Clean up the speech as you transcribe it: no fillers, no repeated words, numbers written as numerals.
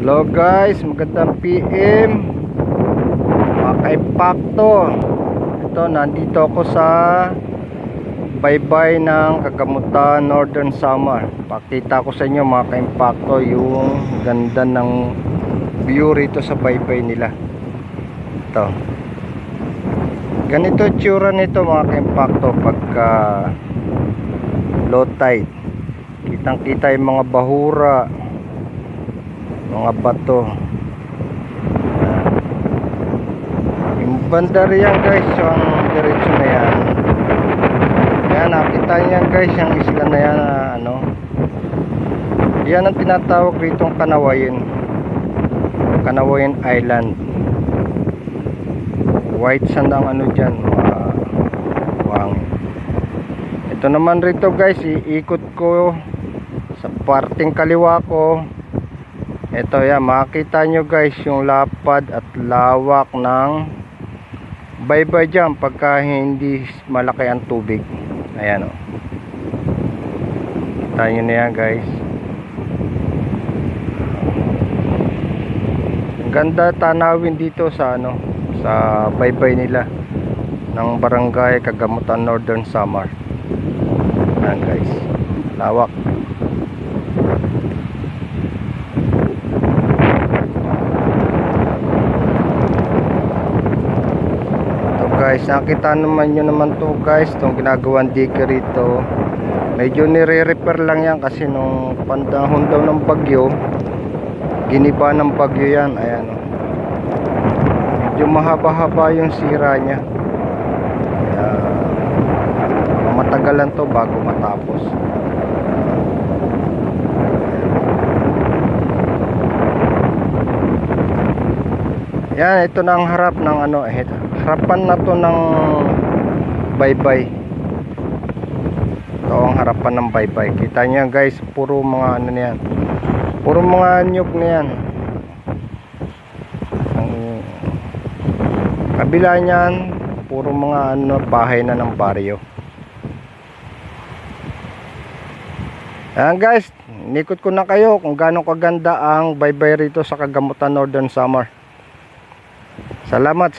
Hello guys, magandang PM mga ka-impacto. Ito, nandito ako sa baybay ng Kagamutan Northern Samar. Pakita ko sa inyo mga ka-impacto yung ganda ng view rito sa baybay nila. Ito, ganito tsura nito mga ka-impacto pagka low tide. Kitang kita yung mga bahura, mga bato. Yung banda riyan guys, yung diretso na yan. Yan, nakita niyan guys, yung isla na yan, yan ang tinatawag rito Kanawayan Island. White sand ang dyan, buhangin. Ito naman rito guys, iikot ko sa parting kaliwa ko. Ito yan, makita nyo guys yung lapad at lawak ng baybay dyan pagka hindi malaki ang tubig. Ayan o, kita nyo na yan guys. Ang ganda tanawin dito sa sa baybay nila ng barangay Kagamutan Northern Samar. Ayan guys, lawak. Guys, nakita naman nyo naman to guys, itong ginagawang digger rito. Medyo nire-repair lang yan kasi nung panahon daw ng bagyo, giniba ng bagyo yan. Ayan o, medyo mahaba-haba yung sira nya. Matagalan to bago matapos. Yan, ito na ang harap ng harapan na to ng baybay. Ito ang harapan ng baybay. Kita niyo guys, puro mga na yan, puro mga nyug na yan. Ang kabila niyan, puro mga bahay na ng baryo. Ayan guys, inikot ko na kayo kung gaano kaganda ang baybay rito sa Kagamutan Northern Samar. Salamat.